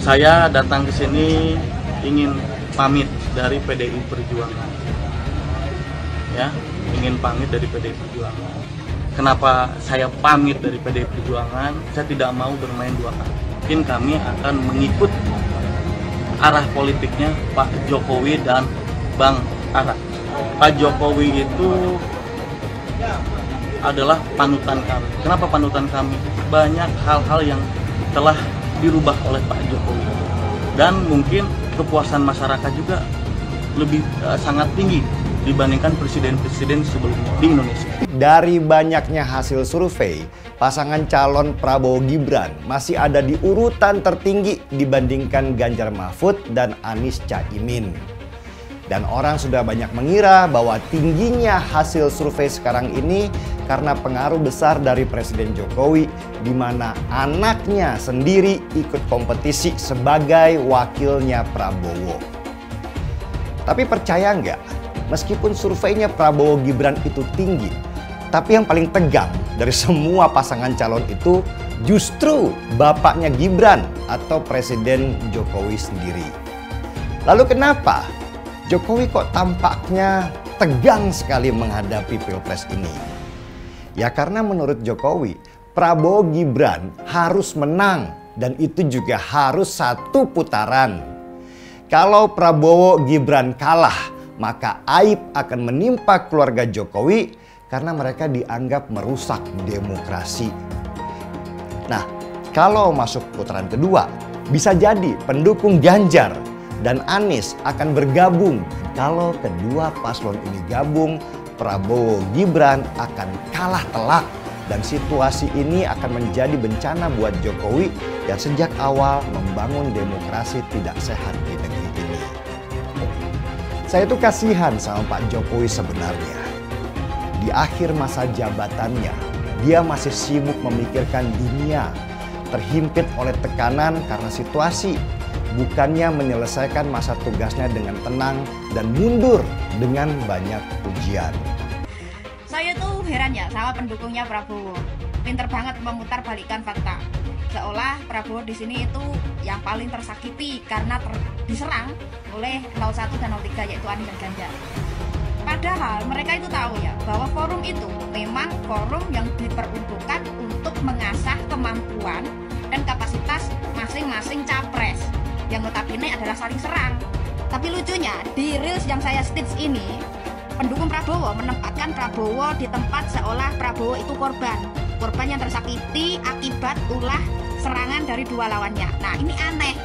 Saya datang ke sini ingin pamit dari PDI Perjuangan. Ya, ingin pamit dari PDI Perjuangan. Kenapa saya pamit dari PDI Perjuangan? Saya tidak mau bermain dua kaki. Mungkin kami akan mengikut arah politiknya Pak Jokowi dan Bang Ara. Pak Jokowi itu adalah panutan kami. Kenapa panutan kami? Banyak hal-hal yang telah dirubah oleh Pak Jokowi. Dan mungkin kepuasan masyarakat juga lebih sangat tinggi dibandingkan presiden-presiden sebelumnya di Indonesia. Dari banyaknya hasil survei, pasangan calon Prabowo Gibran masih ada di urutan tertinggi dibandingkan Ganjar Mahfud dan Anies Caimin. Dan orang sudah banyak mengira bahwa tingginya hasil survei sekarang ini karena pengaruh besar dari Presiden Jokowi, di mana anaknya sendiri ikut kompetisi sebagai wakilnya Prabowo. Tapi percaya nggak, meskipun surveinya Prabowo Gibran itu tinggi, tapi yang paling tegang dari semua pasangan calon itu justru bapaknya Gibran atau Presiden Jokowi sendiri. Lalu kenapa Jokowi kok tampaknya tegang sekali menghadapi Pilpres ini? Ya karena menurut Jokowi, Prabowo Gibran harus menang dan itu juga harus satu putaran. Kalau Prabowo Gibran kalah, maka aib akan menimpa keluarga Jokowi karena mereka dianggap merusak demokrasi. Nah, kalau masuk putaran kedua, bisa jadi pendukung Ganjar dan Anies akan bergabung. Kalau kedua paslon ini gabung, Prabowo Gibran akan kalah telak dan situasi ini akan menjadi bencana buat Jokowi yang sejak awal membangun demokrasi tidak sehat di negeri ini. Saya tuh kasihan sama Pak Jokowi sebenarnya. Di akhir masa jabatannya, dia masih sibuk memikirkan dunia, terhimpit oleh tekanan karena situasi. Bukannya menyelesaikan masa tugasnya dengan tenang dan mundur dengan banyak pujian. Saya tuh heran ya sama pendukungnya Prabowo. Pinter banget memutar balikan fakta. Seolah Prabowo di sini itu yang paling tersakiti karena diserang oleh 01 dan 03 yaitu Anies dan Ganjar. Padahal mereka itu tahu ya bahwa forum itu memang forum yang diperuntukkan untuk mengasah kemampuan dan kapasitas masing-masing capres yang notabene adalah saling serang. Tapi lucunya di reels yang saya stitch ini, pendukung Prabowo menempatkan Prabowo di tempat seolah Prabowo itu korban yang tersakiti akibat ulah serangan dari dua lawannya. Nah ini aneh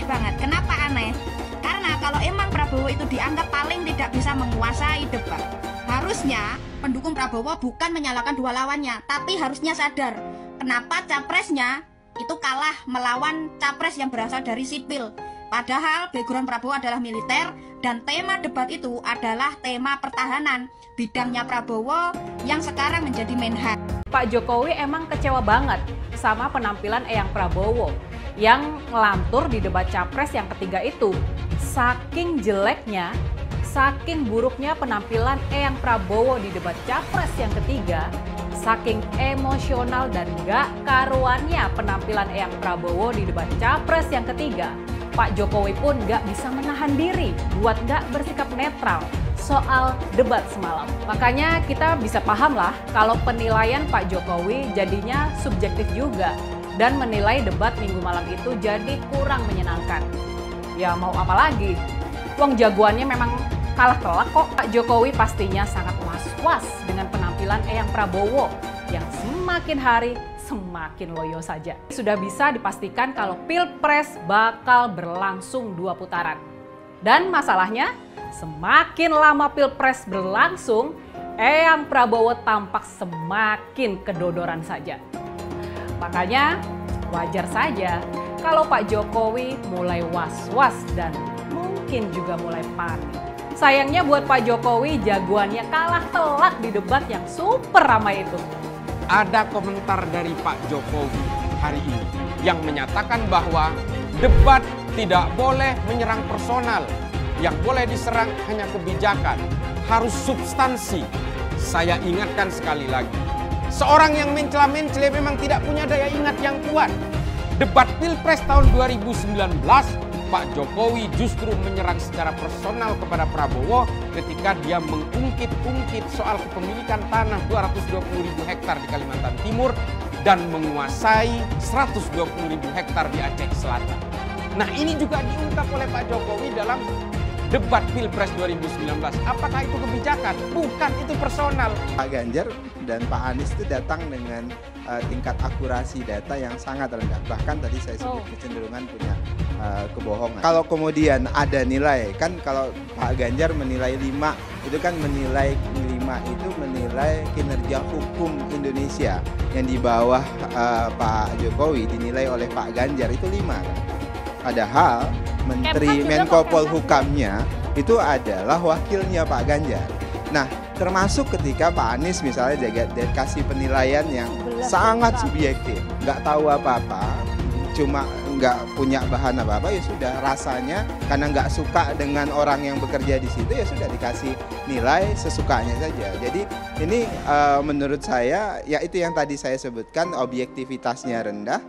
banget. Kenapa aneh? Karena kalau emang Prabowo itu dianggap paling tidak bisa menguasai debat, harusnya pendukung Prabowo bukan menyalahkan dua lawannya, tapi harusnya sadar kenapa capresnya itu kalah melawan capres yang berasal dari sipil. Padahal background Prabowo adalah militer dan tema debat itu adalah tema pertahanan, bidangnya Prabowo yang sekarang menjadi Menhan. Pak Jokowi emang kecewa banget sama penampilan Eyang Prabowo yang ngelantur di debat capres yang ketiga itu. Saking jeleknya, saking buruknya penampilan Eyang Prabowo di debat capres yang ketiga, saking emosional dan gak karuannya penampilan Eyang Prabowo di debat capres yang ketiga, Pak Jokowi pun gak bisa menahan diri buat gak bersikap netral soal debat semalam. Makanya kita bisa paham lah kalau penilaian Pak Jokowi jadinya subjektif juga dan menilai debat minggu malam itu jadi kurang menyenangkan. Ya mau apa lagi? Wong jagoannya memang kalah telak kok. Pak Jokowi pastinya sangat was-was dengan penampilan Eyang Prabowo yang semakin hari semakin loyo saja. Sudah bisa dipastikan kalau Pilpres bakal berlangsung 2 putaran. Dan masalahnya, semakin lama Pilpres berlangsung, Eyang Prabowo tampak semakin kedodoran saja. Makanya wajar saja kalau Pak Jokowi mulai was-was dan mungkin juga mulai panik. Sayangnya buat Pak Jokowi, jagoannya kalah telak di debat yang super ramai itu. Ada komentar dari Pak Jokowi hari ini yang menyatakan bahwa debat tidak boleh menyerang personal. Yang boleh diserang hanya kebijakan, harus substansi. Saya ingatkan sekali lagi, seorang yang mencela-mencela memang tidak punya daya ingat yang kuat. Debat Pilpres tahun 2019, Pak Jokowi justru menyerang secara personal kepada Prabowo ketika dia mengungkit-ungkit soal kepemilikan tanah 220.000 hektar di Kalimantan Timur dan menguasai 120.000 hektar di Aceh Selatan. Nah, ini juga diungkap oleh Pak Jokowi dalam debat Pilpres 2019. Apakah itu kebijakan? Bukan, itu personal. Pak Ganjar dan Pak Anies itu datang dengan tingkat akurasi data yang sangat rendah. Bahkan tadi saya sebut kecenderungan punya kebohongan. Kalau kemudian ada nilai, kan kalau Pak Ganjar menilai 5, itu kan menilai 5 itu menilai kinerja hukum Indonesia. Yang di bawah Pak Jokowi dinilai oleh Pak Ganjar itu 5 kan. Padahal Menteri Menko Polhukamnya itu adalah wakilnya Pak Ganjar. Nah, termasuk ketika Pak Anies misalnya kasih penilaian yang sangat subjektif, nggak tahu apa-apa, cuma nggak punya bahan apa-apa, ya sudah rasanya karena nggak suka dengan orang yang bekerja di situ, ya sudah dikasih nilai sesukanya saja. Jadi ini menurut saya, ya itu yang tadi saya sebutkan, objektivitasnya rendah,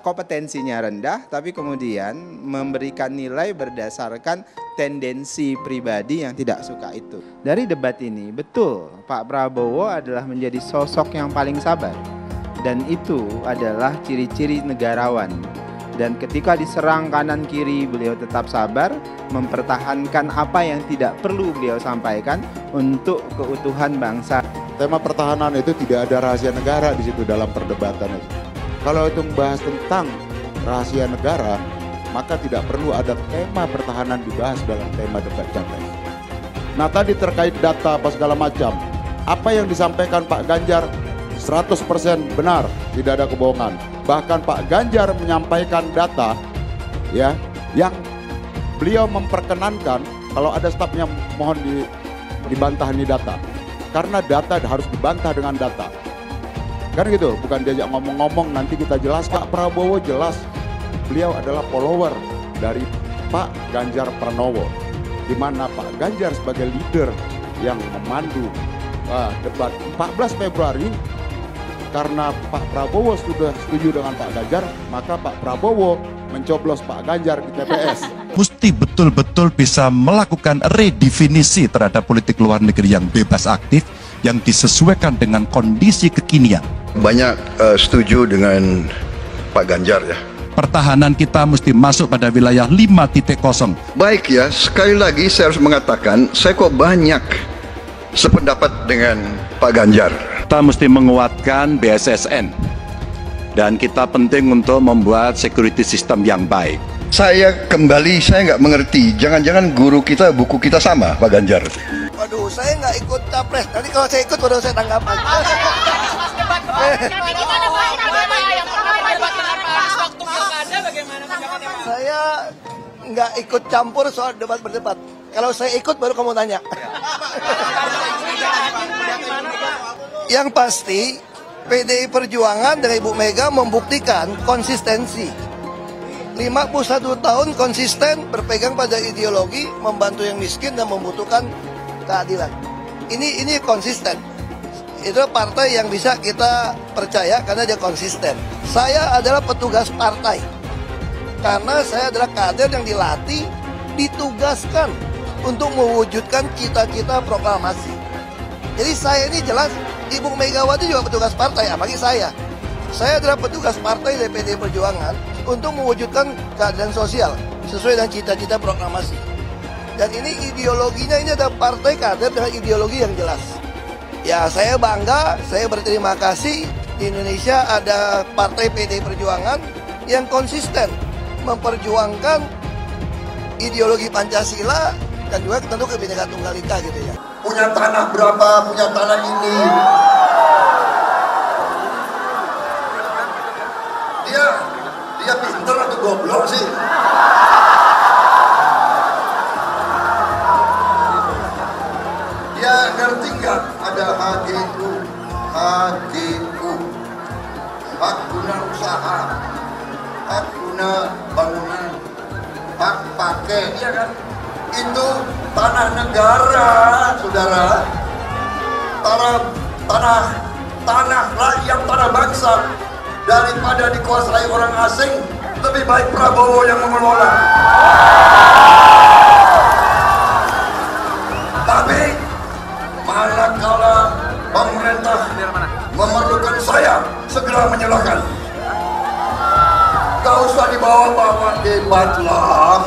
kompetensinya rendah, tapi kemudian memberikan nilai berdasarkan tendensi pribadi yang tidak suka itu. Dari debat ini, betul Pak Prabowo adalah menjadi sosok yang paling sabar. Dan itu adalah ciri-ciri negarawan. Dan ketika diserang kanan kiri, beliau tetap sabar, mempertahankan apa yang tidak perlu beliau sampaikan untuk keutuhan bangsa. Tema pertahanan itu tidak ada rahasia negara di situ dalam perdebatan itu. Kalau itu membahas tentang rahasia negara, maka tidak perlu ada tema pertahanan dibahas dalam tema debat capres. Nah, tadi terkait data apa segala macam, apa yang disampaikan Pak Ganjar 100% benar, tidak ada kebohongan. Bahkan Pak Ganjar menyampaikan data ya yang beliau memperkenankan, kalau ada stafnya mohon dibantah ini data. Karena data harus dibantah dengan data. Kan gitu, bukan diajak ngomong-ngomong nanti kita jelas. Pak Prabowo jelas beliau adalah follower dari Pak Ganjar Pranowo, di mana Pak Ganjar sebagai leader yang memandu debat 14 Februari. Karena Pak Prabowo sudah setuju dengan Pak Ganjar, maka Pak Prabowo mencoblos Pak Ganjar di TPS. Mesti betul-betul bisa melakukan redefinisi terhadap politik luar negeri yang bebas aktif, yang disesuaikan dengan kondisi kekinian. Banyak setuju dengan Pak Ganjar ya. Pertahanan kita mesti masuk pada wilayah 5.0. Baik ya, sekali lagi saya harus mengatakan, saya kok banyak sependapat dengan Pak Ganjar. Kita mesti menguatkan BSSN. Dan kita penting untuk membuat security system yang baik. Saya nggak mengerti, jangan-jangan guru kita, buku kita sama Pak Ganjar. Waduh, saya nggak ikut capres. Nanti kalau saya ikut baru saya tanggapan. Saya nggak ikut campur soal debat berdebat. Kalau saya ikut baru kamu tanya. Yang pasti PDI Perjuangan dari Ibu Mega membuktikan konsistensi. 51 tahun konsisten berpegang pada ideologi, membantu yang miskin dan membutuhkan keadilan. Ini konsisten. Itu partai yang bisa kita percaya karena dia konsisten. Saya adalah petugas partai. Karena saya adalah kader yang dilatih, ditugaskan untuk mewujudkan cita-cita proklamasi. Jadi saya ini jelas, Ibu Megawati juga petugas partai, apalagi saya. Saya adalah petugas partai DPD Perjuangan untuk mewujudkan keadilan sosial sesuai dengan cita-cita proklamasi. Dan ini ideologinya, ini ada partai kader dengan ideologi yang jelas. Ya, saya bangga, saya berterima kasih di Indonesia ada partai PDI Perjuangan yang konsisten memperjuangkan ideologi Pancasila dan juga tentu Kebinekaan Tunggal Ika gitu ya. Punya tanah berapa, punya tanah ini. Dia pintar atau goblok sih? Dia ngerti nggak ada HGU, hak guna usaha, hak guna bangunan, hak pakai, ya kan? Itu tanah negara, saudara. Tanah rakyat, tanah bangsa. daripada dikuasai orang asing, lebih baik Prabowo yang mengelola. Tapi manakala pemerintah memerlukan saya, segera menyalahkan. Gak usah dibawa-bawa debat lah.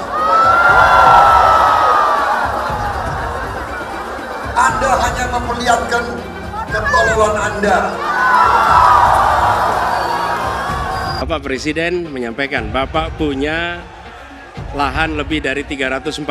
Anda hanya memperlihatkan ketololan Anda. Bapak Presiden menyampaikan, Bapak punya lahan lebih dari 340.000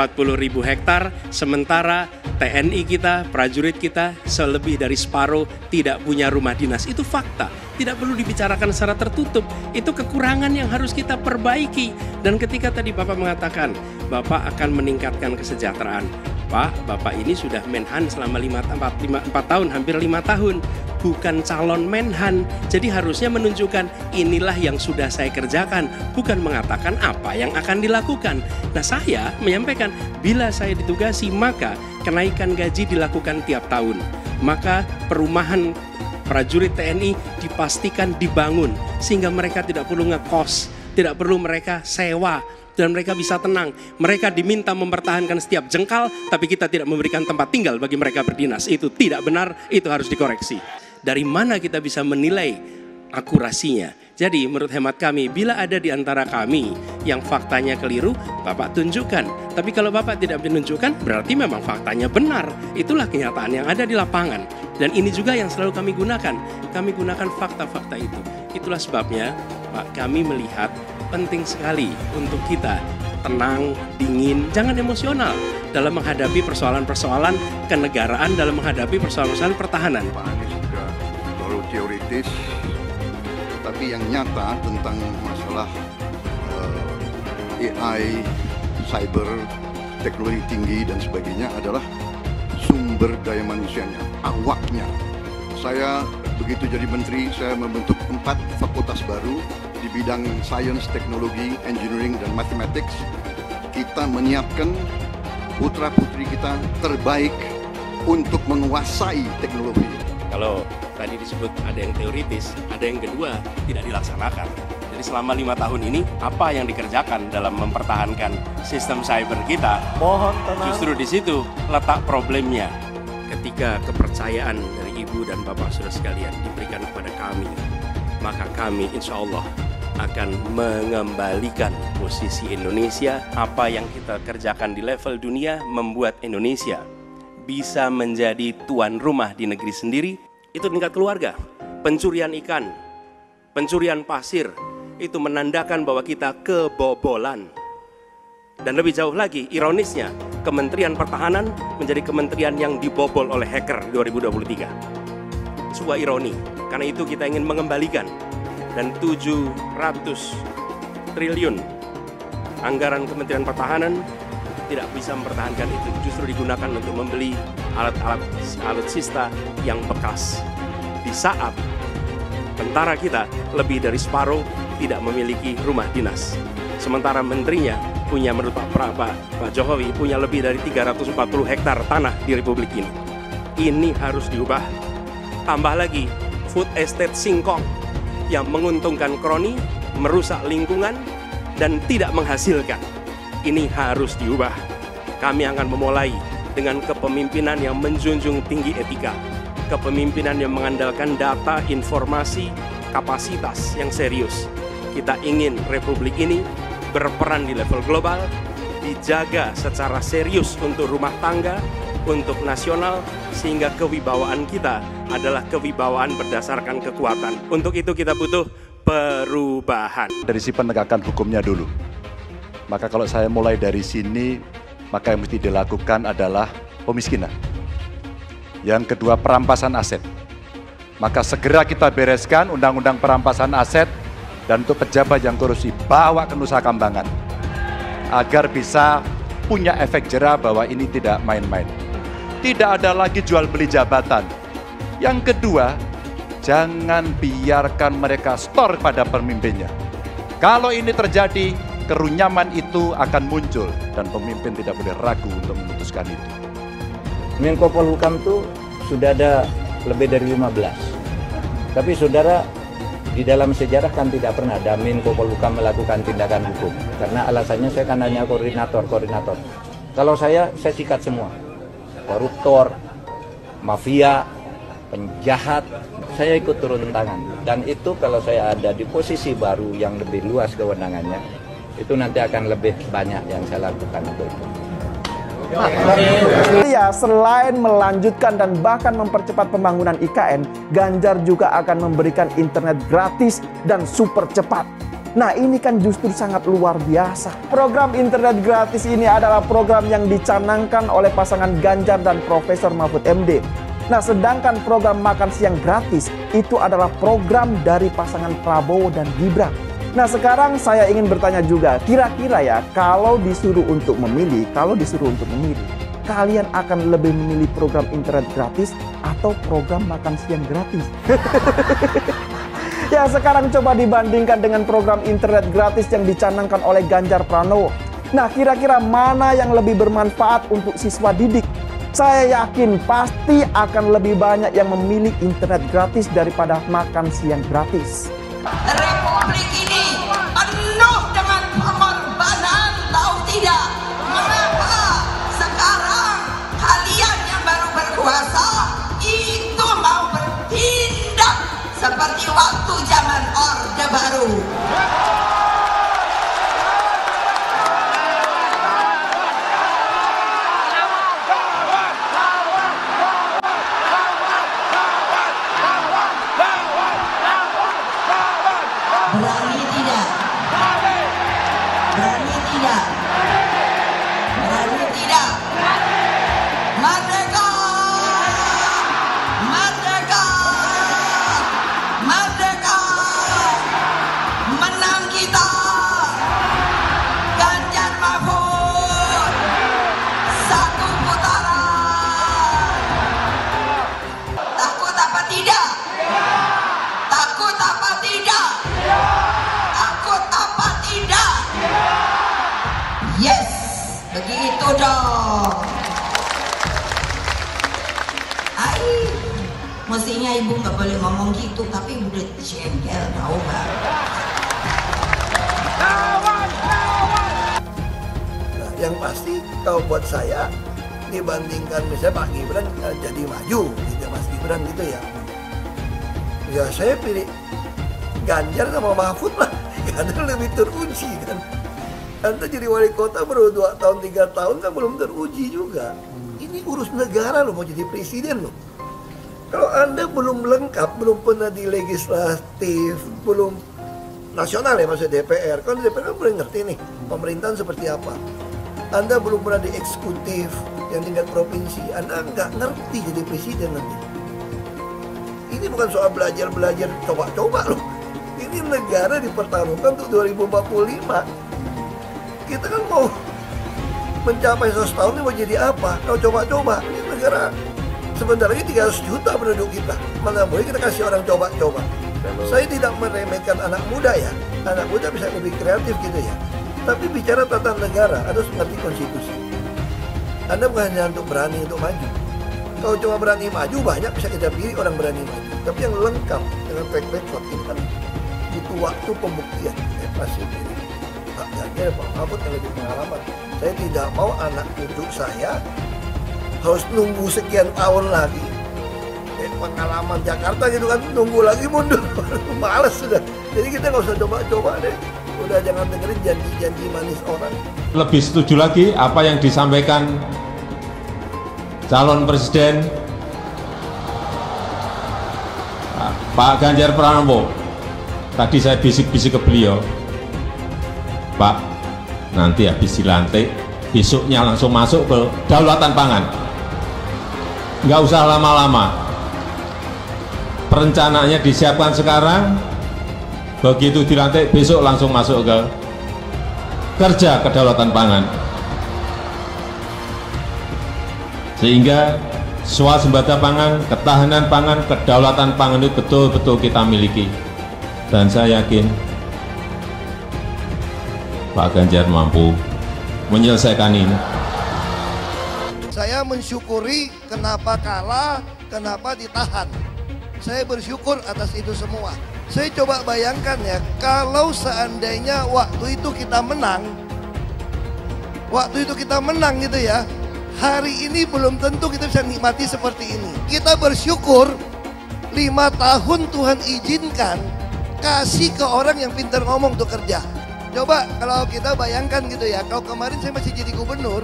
hektar, sementara TNI kita, prajurit kita, selebih dari separuh tidak punya rumah dinas. Itu fakta, tidak perlu dibicarakan secara tertutup. Itu kekurangan yang harus kita perbaiki. Dan ketika tadi Bapak mengatakan, Bapak akan meningkatkan kesejahteraan. Pak, Bapak ini sudah Menhan selama 4 tahun, hampir 5 tahun. Bukan calon Menhan, jadi harusnya menunjukkan inilah yang sudah saya kerjakan, bukan mengatakan apa yang akan dilakukan. Nah, saya menyampaikan bila saya ditugasi maka kenaikan gaji dilakukan tiap tahun, maka perumahan prajurit TNI dipastikan dibangun sehingga mereka tidak perlu ngekos, tidak perlu mereka sewa, dan mereka bisa tenang. Mereka diminta mempertahankan setiap jengkal, tapi kita tidak memberikan tempat tinggal bagi mereka berdinas. Itu tidak benar, itu harus dikoreksi. Dari mana kita bisa menilai akurasinya? Jadi menurut hemat kami, bila ada di antara kami yang faktanya keliru, Bapak tunjukkan. Tapi kalau Bapak tidak menunjukkan, berarti memang faktanya benar. Itulah kenyataan yang ada di lapangan. Dan ini juga yang selalu kami gunakan. Kami gunakan fakta-fakta itu. Itulah sebabnya Pak, kami melihat penting sekali untuk kita tenang, dingin, jangan emosional dalam menghadapi persoalan-persoalan kenegaraan, dalam menghadapi persoalan-persoalan pertahanan. Pak Anies sudah terlalu teoritis, tapi yang nyata tentang masalah AI, cyber, teknologi tinggi dan sebagainya adalah sumber daya manusianya, awaknya. Saya begitu jadi menteri, saya membentuk 4 fakultas baru di bidang sains, teknologi, engineering, dan mathematics. Kita menyiapkan putra-putri kita terbaik untuk menguasai teknologi. Kalau tadi disebut ada yang teoritis, ada yang kedua tidak dilaksanakan. Jadi selama 5 tahun ini, apa yang dikerjakan dalam mempertahankan sistem cyber kita? Mohon tenang. Justru di situ letak problemnya. Ketika kepercayaan dari Ibu dan Bapak Saudara sekalian diberikan kepada kami, maka kami insya Allah akan mengembalikan posisi Indonesia. Apa yang kita kerjakan di level dunia membuat Indonesia bisa menjadi tuan rumah di negeri sendiri. Itu tingkat keluarga. Pencurian ikan, pencurian pasir, itu menandakan bahwa kita kebobolan. Dan lebih jauh lagi, ironisnya, Kementerian Pertahanan menjadi kementerian yang dibobol oleh hacker 2023. Sebuah ironi, karena itu kita ingin mengembalikan. Dan 700 triliun anggaran Kementerian Pertahanan tidak bisa mempertahankan itu, justru digunakan untuk membeli alat-alat alutsista yang bekas. Di saat tentara kita lebih dari separuh tidak memiliki rumah dinas. Sementara menterinya punya, menurut Pak Jokowi, punya lebih dari 340 hektar tanah di Republik ini. Ini harus diubah. Tambah lagi, food estate singkong yang menguntungkan kroni, merusak lingkungan, dan tidak menghasilkan. Ini harus diubah. Kami akan memulai dengan kepemimpinan yang menjunjung tinggi etika, kepemimpinan yang mengandalkan data, informasi, kapasitas yang serius. Kita ingin Republik ini berperan di level global, dijaga secara serius untuk rumah tangga, untuk nasional, sehingga kewibawaan kita adalah kewibawaan berdasarkan kekuatan. Untuk itu kita butuh perubahan. Dari si penegakan hukumnya dulu. Maka kalau saya mulai dari sini, maka yang mesti dilakukan adalah pemiskinan. Yang kedua, perampasan aset. Maka segera kita bereskan undang-undang perampasan aset, dan untuk pejabat yang korupsi bawa ke Nusa Kambangan agar bisa punya efek jera bahwa ini tidak main-main. Tidak ada lagi jual beli jabatan. Yang kedua, jangan biarkan mereka store pada pemimpinnya. Kalau ini terjadi, kerunyaman itu akan muncul dan pemimpin tidak boleh ragu untuk memutuskan itu. Menko Polhukam itu sudah ada lebih dari 15. Tapi saudara Di dalam sejarah kan tidak pernah ada Menko Polhukam melakukan tindakan hukum. Karena alasannya saya kan hanya koordinator. Kalau saya sikat semua. Koruptor, mafia, penjahat, saya ikut turun tangan. Dan itu kalau saya ada di posisi baru yang lebih luas kewenangannya, itu nanti akan lebih banyak yang saya lakukan untuk itu. Ya, selain melanjutkan dan bahkan mempercepat pembangunan IKN, Ganjar juga akan memberikan internet gratis dan super cepat. Nah, ini kan justru sangat luar biasa. Program internet gratis ini adalah program yang dicanangkan oleh pasangan Ganjar dan Profesor Mahfud MD. Nah, sedangkan program makan siang gratis itu adalah program dari pasangan Prabowo dan Gibran. Nah, sekarang saya ingin bertanya juga, kira-kira ya, kalau disuruh untuk memilih, kalian akan lebih memilih program internet gratis atau program makan siang gratis? Ya, sekarang coba dibandingkan dengan program internet gratis yang dicanangkan oleh Ganjar Pranowo. Nah, kira-kira mana yang lebih bermanfaat untuk siswa didik? Saya yakin pasti akan lebih banyak yang memilih internet gratis daripada makan siang gratis. Republik ini penuh dengan pengorbanan, tahu tidak? Mengapa sekarang kalian yang baru berkuasa itu mau bertindak seperti waktu zaman Orde Baru? Berani tidak? Berani tidak? Berani tidak? Merdeka! Merdeka! Merdeka! Menang kita! Ganjar Mahfud! Satu putaran! Takut apa tidak? Takut apa tidak? Takut apa tidak? Yes, begitu dong. Mestinya ibu nggak boleh ngomong gitu, tapi ibu udah jengkel, tahu nggak? Nah, yang pasti kalau buat saya dibandingkan misalnya Pak Gibran jadi maju, gitu Mas Gibran gitu ya. Ya saya pilih Ganjar sama Mahfud lah, karena lebih teruji kan. Anda jadi wali kota baru 2 tahun 3 tahun kan belum teruji juga. Ini urus negara loh, mau jadi presiden loh. Kalau Anda belum lengkap, belum pernah di legislatif, belum nasional ya maksudnya DPR. Kalau di DPR kan boleh ngerti nih pemerintahan seperti apa. Anda belum pernah di eksekutif yang tingkat provinsi, Anda nggak ngerti jadi presiden nanti. Ini bukan soal belajar coba-coba loh. Ini negara dipertaruhkan untuk 2045. Kita kan mau mencapai 100 tahun ini mau jadi apa? Kalau coba-coba, ini negara sebentar lagi 300 juta penduduk kita. Mana boleh kita kasih orang coba-coba. Saya tidak meremehkan anak muda ya. Anak muda bisa lebih kreatif gitu ya. Tapi bicara tata negara, harus mengerti konstitusi. Anda bukan hanya untuk berani untuk maju. Kalau cuma berani maju, banyak bisa kita pilih orang berani maju. Tapi yang lengkap dengan track record ini kan butuh waktu pembuktian. Pasti Pak Ganjar, Pak Mahfud yang lebih pengalaman. Saya tidak mau anak cucu saya harus nunggu sekian tahun lagi. Pengalaman Jakarta gitu kan, nunggu lagi mundur. Males sudah. Jadi kita nggak usah coba-coba deh. Udah jangan dengerin janji-janji manis orang. Lebih setuju lagi apa yang disampaikan calon presiden Pak Ganjar Pranowo. Tadi saya bisik-bisik ke beliau, Pak, nanti habis dilantik, besoknya langsung masuk ke kedaulatan pangan. Nggak usah lama-lama. Perencanaannya disiapkan sekarang, begitu dilantik besok langsung masuk ke kerja kedaulatan pangan. Sehingga swasembada pangan, ketahanan pangan, kedaulatan pangan itu betul-betul kita miliki. Dan saya yakin Pak Ganjar mampu menyelesaikan ini. Saya mensyukuri kenapa kalah, kenapa ditahan. Saya bersyukur atas itu semua. Saya coba bayangkan ya, kalau seandainya waktu itu kita menang gitu ya, hari ini belum tentu kita bisa nikmati seperti ini. Kita bersyukur 5 tahun Tuhan izinkan kasih ke orang yang pintar ngomong untuk kerja. Coba kalau kita bayangkan gitu ya, kalau kemarin saya masih jadi gubernur,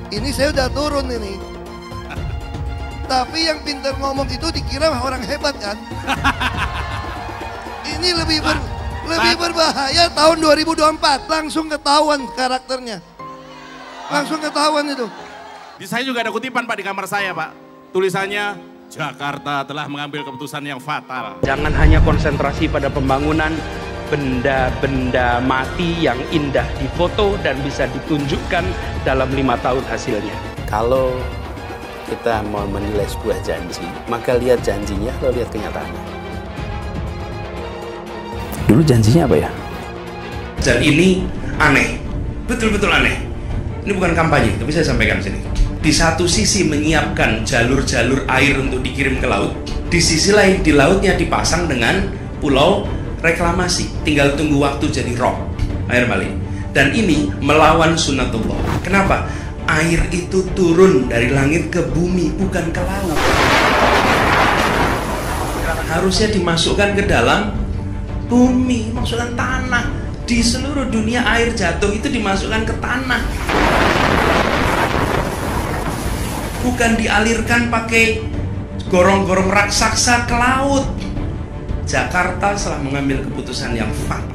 ini saya udah turun ini. Tapi yang pintar ngomong itu dikira orang hebat kan? Ini lebih berbahaya tahun 2024. Langsung ketahuan karakternya. Langsung ketahuan itu. Di saya juga ada kutipan Pak di kamar saya Pak. Tulisannya, Jakarta telah mengambil keputusan yang fatal. Jangan hanya konsentrasi pada pembangunan benda-benda mati yang indah difoto dan bisa ditunjukkan dalam 5 tahun hasilnya. Kalau kita mau menilai sebuah janji, maka lihat janjinya atau lihat kenyataannya. Dulu janjinya apa ya? Dan ini aneh, betul-betul aneh. Ini bukan kampanye, tapi saya sampaikan sini. Di satu sisi menyiapkan jalur-jalur air untuk dikirim ke laut, di sisi lain di lautnya dipasang dengan pulau reklamasi, tinggal tunggu waktu jadi rob, air balik. Dan ini melawan sunnatullah. Kenapa? Air itu turun dari langit ke bumi, bukan ke laut. Harusnya dimasukkan ke dalam bumi, masukkan tanah. Di seluruh dunia air jatuh itu dimasukkan ke tanah, bukan dialirkan pakai gorong-gorong raksasa ke laut. Jakarta telah mengambil keputusan yang fatal.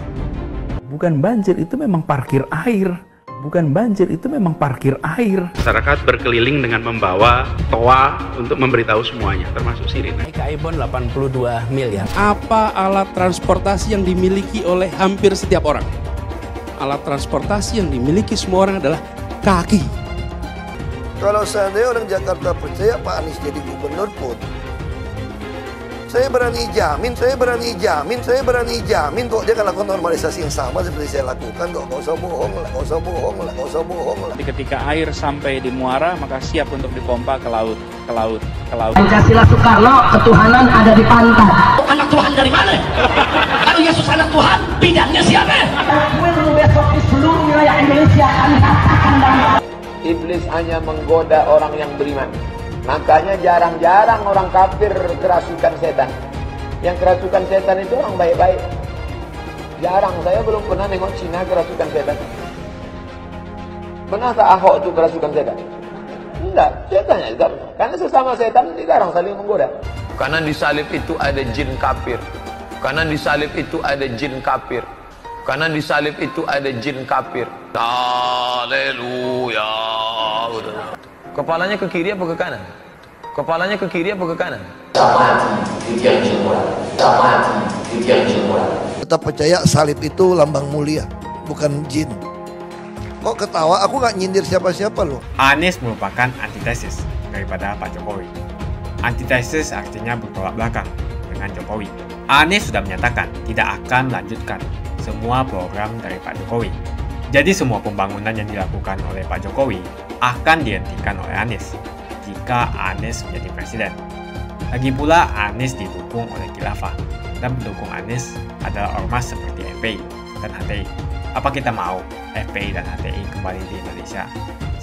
Bukan banjir, itu memang parkir air. Bukan banjir, itu memang parkir air. Masyarakat berkeliling dengan membawa toa untuk memberitahu semuanya, termasuk sirine. Kaibon 82 miliar. Apa alat transportasi yang dimiliki oleh hampir setiap orang? Alat transportasi yang dimiliki semua orang adalah kaki. Kalau seandainya orang Jakarta percaya Pak Anies jadi gubernur pun, saya berani jamin kok dia akan lakukan normalisasi yang sama seperti saya lakukan kok. Nggak usah bohong lah. Ketika air sampai di muara, maka siap untuk dipompa ke laut. Pancasila Soekarno, ketuhanan ada di pantai. Anak Tuhan dari mana? Kalau Yesus anak Tuhan, bidangnya siapa? Besok di seluruh wilayah Indonesia akan katakan bahwa iblis hanya menggoda orang yang beriman. Makanya jarang-jarang orang kafir kerasukan setan. Yang kerasukan setan itu orang baik-baik. Jarang, saya belum pernah nengok Cina kerasukan setan. Pernahkah Ahok itu kerasukan setan? Enggak, setannya juga. Karena sesama setan jarang saling menggoda. Karena di salib itu ada jin kafir. Karena di salib itu ada jin kafir. Karena di salib itu ada jin kafir. Haleluya. Kepalanya ke kiri apa ke kanan? Kepalanya ke kiri apa ke kanan? Tetap percaya salib itu lambang mulia, bukan jin. Kok ketawa? Aku nggak nyindir siapa-siapa loh. Anies merupakan antitesis daripada Pak Jokowi. Antitesis artinya bertolak belakang dengan Jokowi. Anies sudah menyatakan tidak akan melanjutkan semua program dari Pak Jokowi. Jadi semua pembangunan yang dilakukan oleh Pak Jokowi akan dihentikan oleh Anies jika Anies menjadi presiden. Lagi pula Anies didukung oleh Khilafah dan pendukung Anies adalah ormas seperti FPI dan HTI. Apa kita mau FPI dan HTI kembali di Indonesia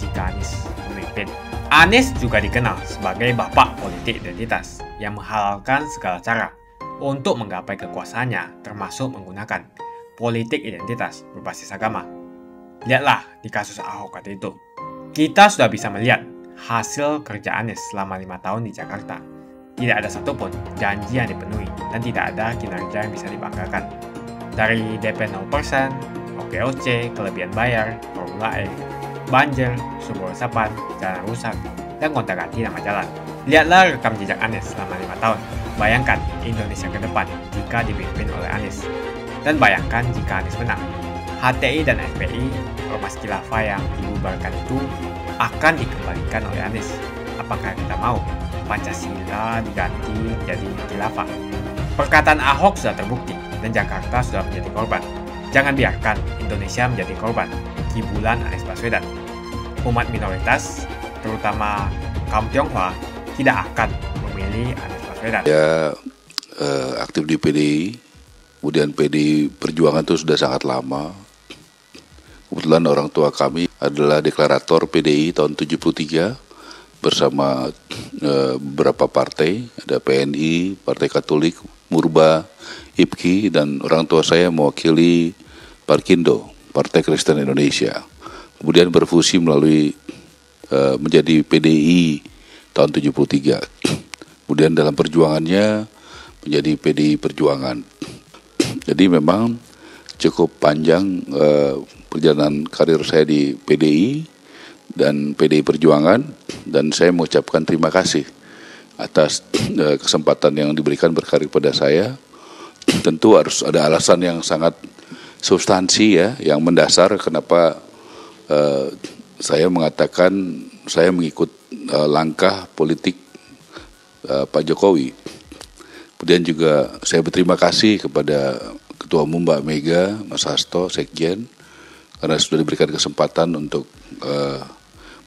jika Anies memimpin? Anies juga dikenal sebagai bapak politik identitas yang menghalalkan segala cara untuk menggapai kekuasaannya, termasuk menggunakan politik identitas berbasis agama. Lihatlah di kasus Ahok waktu itu. Kita sudah bisa melihat hasil kerja Anies selama 5 tahun di Jakarta. Tidak ada satupun janji yang dipenuhi dan tidak ada kinerja yang bisa dibanggakan. Dari DP 0%, OKOC, kelebihan bayar, Formula E, banjir, sumber resapan, jalan rusak, dan gonta-ganti nama jalan. Lihatlah rekam jejak Anies selama 5 tahun. Bayangkan Indonesia ke depan jika dipimpin oleh Anies. Dan bayangkan jika Anies menang. HTI dan FPI, ormas khilafah yang dibubarkan itu akan dikembalikan oleh Anies. Apakah kita mau Pancasila diganti jadi khilafah? Perkataan Ahok sudah terbukti dan Jakarta sudah menjadi korban. Jangan biarkan Indonesia menjadi korban kibulan Anies Baswedan. Umat minoritas, terutama kaum Tionghoa, tidak akan memilih Anies Baswedan. Ya, aktif di PDI, kemudian PDI Perjuangan itu sudah sangat lama. Kebetulan orang tua kami adalah deklarator PDI tahun 73 bersama beberapa partai, ada PNI, Partai Katolik, Murba, IPKI, dan orang tua saya mewakili Parkindo, Partai Kristen Indonesia. Kemudian berfusi melalui menjadi PDI tahun 73. Kemudian dalam perjuangannya menjadi PDI Perjuangan. Jadi memang cukup panjang perjalanan karir saya di PDI dan PDI Perjuangan, dan saya mengucapkan terima kasih atas kesempatan yang diberikan berkarir pada saya. Tentu harus ada alasan yang sangat substansi ya, yang mendasar kenapa saya mengatakan saya mengikut langkah politik Pak Jokowi. Kemudian juga saya berterima kasih kepada Ketua Umum Mbak Mega, Mas Hasto, Sekjen, karena sudah diberikan kesempatan untuk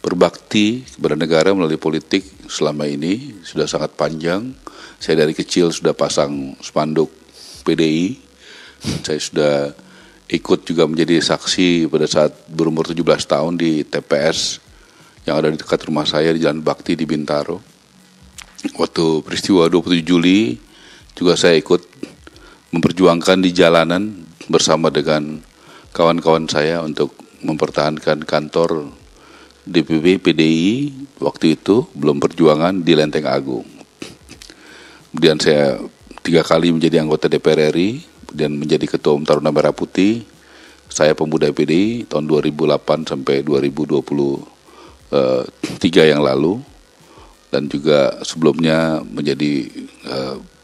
berbakti kepada negara melalui politik selama ini. Sudah sangat panjang. Saya dari kecil sudah pasang spanduk PDI. Saya sudah ikut juga menjadi saksi pada saat berumur 17 tahun di TPS yang ada di dekat rumah saya di Jalan Bakti di Bintaro. Waktu peristiwa 27 Juli juga saya ikut memperjuangkan di jalanan bersama dengan kawan-kawan saya untuk mempertahankan kantor DPP PDI waktu itu belum perjuangan di Lenteng Agung. Kemudian saya 3 kali menjadi anggota DPR RI, kemudian menjadi Ketua Umum Taruna Merah Putih. Saya pemuda PDI tahun 2008 sampai 2023 yang lalu, dan juga sebelumnya menjadi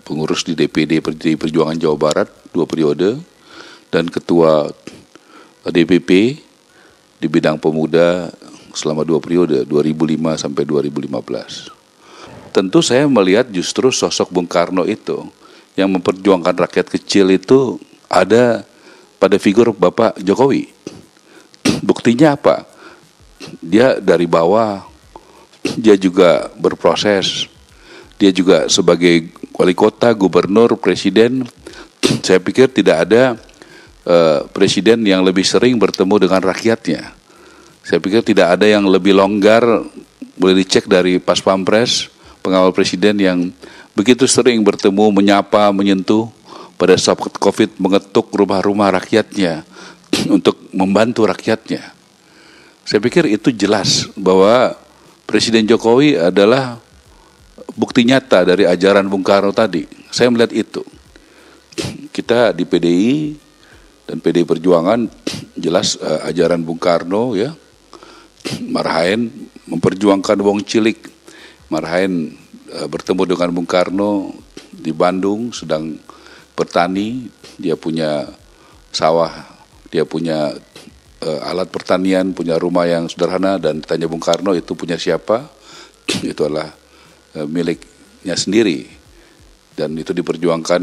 pengurus di DPD Perjuangan Jawa Barat 2 periode, dan Ketua DPP di bidang pemuda selama 2 periode, 2005 sampai 2015. Tentu saya melihat justru sosok Bung Karno itu yang memperjuangkan rakyat kecil itu ada pada figur Bapak Jokowi. Buktinya apa? Dia dari bawah, dia juga berproses, dia juga sebagai wali kota, gubernur, presiden. Saya pikir tidak ada presiden yang lebih sering bertemu dengan rakyatnya. Saya pikir tidak ada yang lebih longgar, boleh dicek dari Pas Pampres, pengawal presiden yang begitu sering bertemu, menyapa, menyentuh, pada saat COVID mengetuk rumah-rumah rakyatnya untuk membantu rakyatnya. Saya pikir itu jelas bahwa Presiden Jokowi adalah bukti nyata dari ajaran Bung Karno tadi. Saya melihat itu. Kita di PDI dan PDI Perjuangan jelas ajaran Bung Karno ya. Marhaen memperjuangkan wong cilik. Marhaen bertemu dengan Bung Karno di Bandung sedang bertani, dia punya sawah, dia punya alat pertanian, punya rumah yang sederhana, dan ditanya Bung Karno itu punya siapa? Itu adalah miliknya sendiri, dan itu diperjuangkan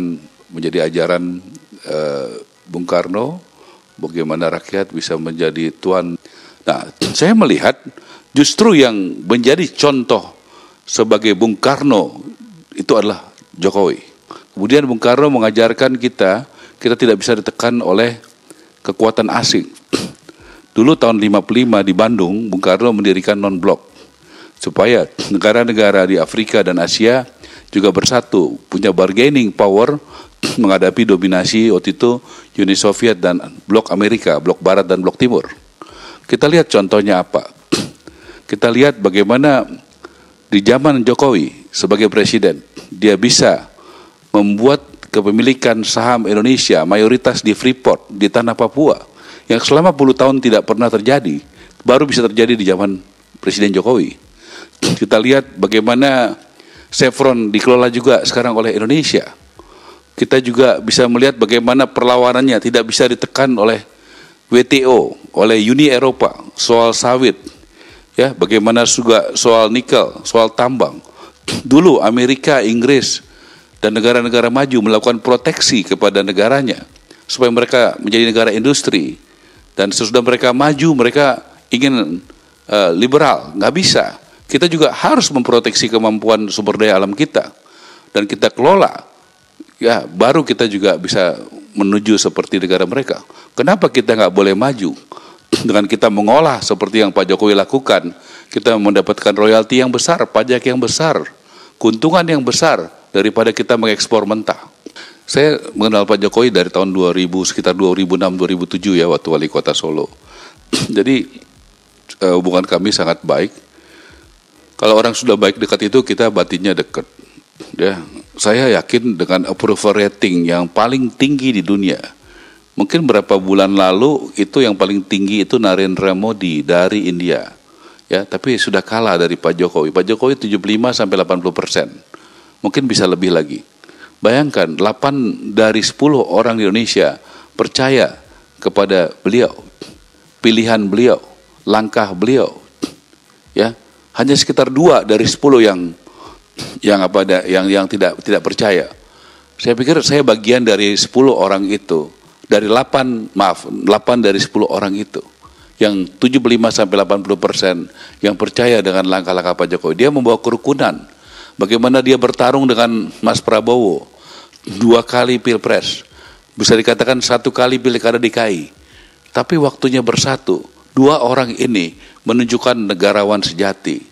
menjadi ajaran Bung Karno bagaimana rakyat bisa menjadi tuan. Nah, saya melihat justru yang menjadi contoh sebagai Bung Karno itu adalah Jokowi. Kemudian Bung Karno mengajarkan kita tidak bisa ditekan oleh kekuatan asing. Dulu tahun 55 di Bandung, Bung Karno mendirikan non-blok supaya negara-negara di Afrika dan Asia juga bersatu, punya bargaining power menghadapi dominasi waktu itu Uni Soviet dan blok Amerika, blok Barat dan blok Timur. Kita lihat contohnya apa? Kita lihat bagaimana di zaman Jokowi sebagai presiden, dia bisa membuat kepemilikan saham Indonesia mayoritas di Freeport, di tanah Papua, yang selama puluh tahun tidak pernah terjadi, baru bisa terjadi di zaman Presiden Jokowi. Kita lihat bagaimana Chevron dikelola juga sekarang oleh Indonesia. Kita juga bisa melihat bagaimana perlawanannya tidak bisa ditekan oleh WTO, oleh Uni Eropa, soal sawit, ya, bagaimana juga soal nikel, soal tambang. Dulu Amerika, Inggris, dan negara-negara maju melakukan proteksi kepada negaranya supaya mereka menjadi negara industri, dan sesudah mereka maju mereka ingin liberal, nggak bisa. Kita juga harus memproteksi kemampuan sumber daya alam kita dan kita kelola. ya baru kita juga bisa menuju seperti negara mereka. Kenapa kita nggak boleh maju? Dengan kita mengolah seperti yang Pak Jokowi lakukan, kita mendapatkan royalti yang besar, pajak yang besar, keuntungan yang besar daripada kita mengekspor mentah. Saya mengenal Pak Jokowi dari tahun 2000, sekitar 2006-2007 ya, waktu wali kota Solo. Jadi hubungan kami sangat baik. Kalau orang sudah baik dekat itu, kita batinnya dekat. Ya, saya yakin dengan approval rating yang paling tinggi di dunia. Mungkin berapa bulan lalu itu yang paling tinggi itu Narendra Modi dari India. Ya, tapi sudah kalah dari Pak Jokowi. Pak Jokowi 75-80%. Mungkin bisa lebih lagi. Bayangkan 8 dari 10 orang di Indonesia percaya kepada beliau. Pilihan beliau, langkah beliau. Ya, hanya sekitar 2 dari 10 yang tidak percaya. Saya pikir saya bagian dari 10 orang itu. Dari 8 dari 10 orang itu yang 75-80% yang percaya dengan langkah-langkah Pak Jokowi. Dia membawa kerukunan. Bagaimana dia bertarung dengan Mas Prabowo 2 kali pilpres, bisa dikatakan 1 kali pilkada DKI, tapi waktunya bersatu. 2 orang ini menunjukkan negarawan sejati,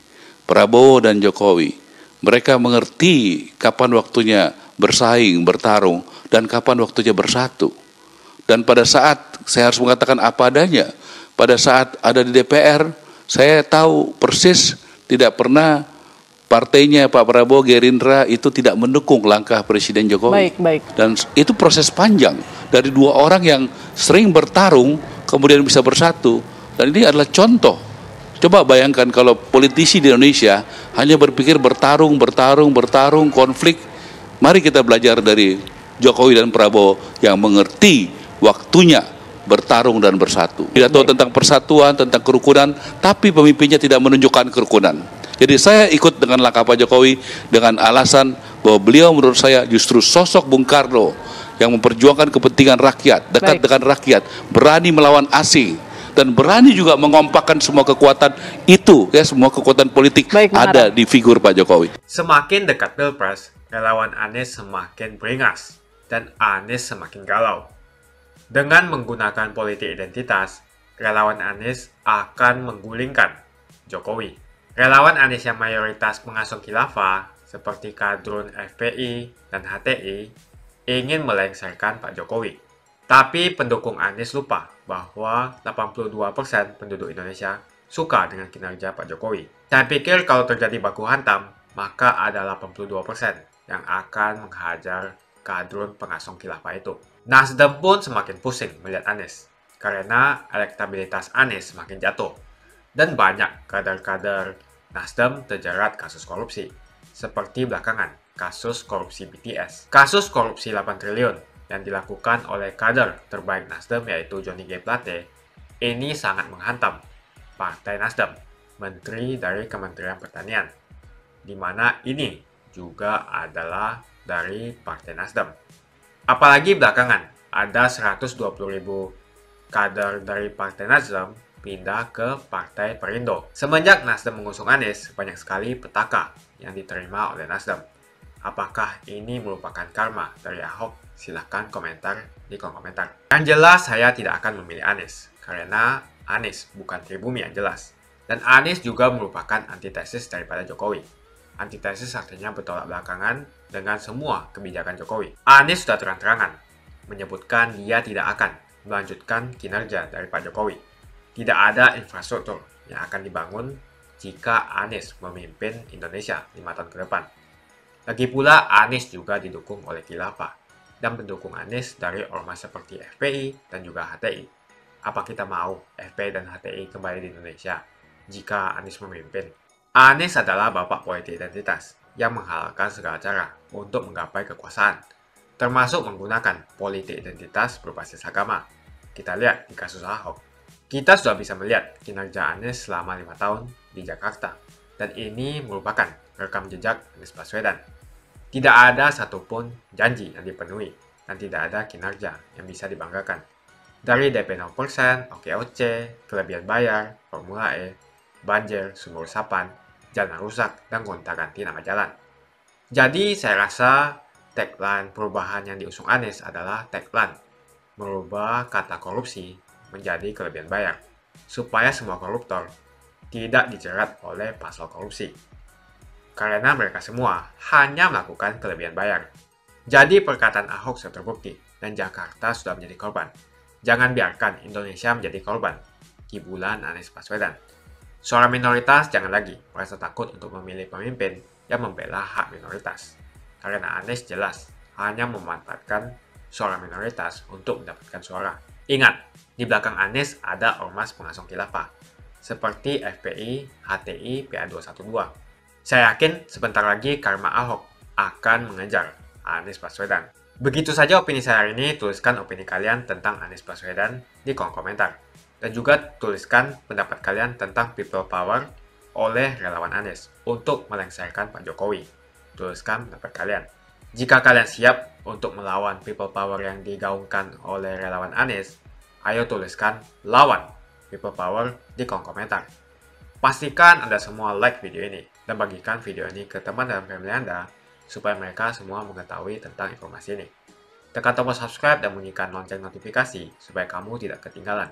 Prabowo dan Jokowi. Mereka mengerti kapan waktunya bersaing, bertarung, dan kapan waktunya bersatu. Dan pada saat, saya harus mengatakan apa adanya, pada saat ada di DPR, saya tahu persis tidak pernah partainya Pak Prabowo, Gerindra itu tidak mendukung langkah Presiden Jokowi. Baik. Dan itu proses panjang, dari 2 orang yang sering bertarung, kemudian bisa bersatu. Dan ini adalah contoh. Coba bayangkan kalau politisi di Indonesia hanya berpikir bertarung, konflik. Mari kita belajar dari Jokowi dan Prabowo yang mengerti waktunya bertarung dan bersatu. Tidak tahu tentang persatuan, tentang kerukunan, tapi pemimpinnya tidak menunjukkan kerukunan. Jadi saya ikut dengan langkah Pak Jokowi dengan alasan bahwa beliau menurut saya justru sosok Bung Karno yang memperjuangkan kepentingan rakyat, dekat dengan rakyat, berani melawan asing, dan berani juga mengompakkan semua kekuatan itu, ya, semua kekuatan politik ada di figur Pak Jokowi. Semakin dekat Pilpres, relawan Anies semakin beringas dan Anies semakin galau. Dengan menggunakan politik identitas, relawan Anies akan menggulingkan Jokowi. Relawan Anies yang mayoritas mengasuh khilafah, seperti kadrun FPI dan HTI, ingin melengsarkan Pak Jokowi. Tapi pendukung Anies lupa bahwa 82% penduduk Indonesia suka dengan kinerja Pak Jokowi. Saya pikir kalau terjadi baku hantam, maka ada 82% yang akan menghajar kadrun pengasong khilafah itu. Nasdem pun semakin pusing melihat Anies, karena elektabilitas Anies semakin jatuh. Dan banyak kader-kader Nasdem terjerat kasus korupsi, seperti belakangan kasus korupsi BTS. Kasus korupsi 8 triliun yang dilakukan oleh kader terbaik Nasdem yaitu Johnny G. Plate, ini sangat menghantam Partai Nasdem, Menteri dari Kementerian Pertanian, di mana ini juga adalah dari Partai Nasdem. Apalagi belakangan ada 120.000 kader dari Partai Nasdem pindah ke Partai Perindo. Semenjak Nasdem mengusung Anies, banyak sekali petaka yang diterima oleh Nasdem. Apakah ini merupakan karma dari Ahok? Silahkan komentar di kolom komentar. Yang jelas saya tidak akan memilih Anies, karena Anies bukan pribumi yang jelas. Dan Anies juga merupakan antitesis daripada Jokowi. Antitesis artinya bertolak belakangan dengan semua kebijakan Jokowi. Anies sudah terang-terangan menyebutkan dia tidak akan melanjutkan kinerja dari Pak Jokowi. Tidak ada infrastruktur yang akan dibangun jika Anies memimpin Indonesia 5 tahun ke depan. Lagi pula Anies juga didukung oleh khilafah dan pendukung Anies dari ormas seperti FPI dan juga HTI. Apa kita mau FPI dan HTI kembali di Indonesia jika Anies memimpin? Anies adalah bapak politik identitas yang menghalalkan segala cara untuk menggapai kekuasaan, termasuk menggunakan politik identitas berbasis agama. Kita lihat di kasus Ahok. Kita sudah bisa melihat kinerja Anies selama 5 tahun di Jakarta, dan ini merupakan rekam jejak Anies Baswedan. Tidak ada satupun janji yang dipenuhi, dan tidak ada kinerja yang bisa dibanggakan. Dari DP 0%, OKOC, kelebihan bayar, Formula E, banjir, sumur resapan, jalan rusak, dan gonta-ganti nama jalan. Jadi saya rasa tagline perubahan yang diusung Anies adalah tagline merubah kata korupsi menjadi kelebihan bayar, supaya semua koruptor tidak dijerat oleh pasal korupsi. Karena mereka semua hanya melakukan kelebihan bayar. Jadi perkataan Ahok sudah terbukti dan Jakarta sudah menjadi korban. Jangan biarkan Indonesia menjadi korban kibulan Anies Baswedan. Suara minoritas jangan lagi merasa takut untuk memilih pemimpin yang membela hak minoritas. Karena Anies jelas hanya memanfaatkan suara minoritas untuk mendapatkan suara. Ingat, di belakang Anies ada ormas pengasong khilafah, seperti FPI, HTI, PA212. Saya yakin sebentar lagi karma Ahok akan mengejar Anies Baswedan. Begitu saja opini saya hari ini, tuliskan opini kalian tentang Anies Baswedan di kolom komentar. Dan juga tuliskan pendapat kalian tentang people power oleh relawan Anies untuk melengsarkan Pak Jokowi. Tuliskan pendapat kalian. Jika kalian siap untuk melawan people power yang digaungkan oleh relawan Anies, ayo tuliskan lawan people power di kolom komentar. Pastikan Anda semua like video ini dan bagikan video ini ke teman dan family Anda supaya mereka semua mengetahui tentang informasi ini. Tekan tombol subscribe dan bunyikan lonceng notifikasi supaya kamu tidak ketinggalan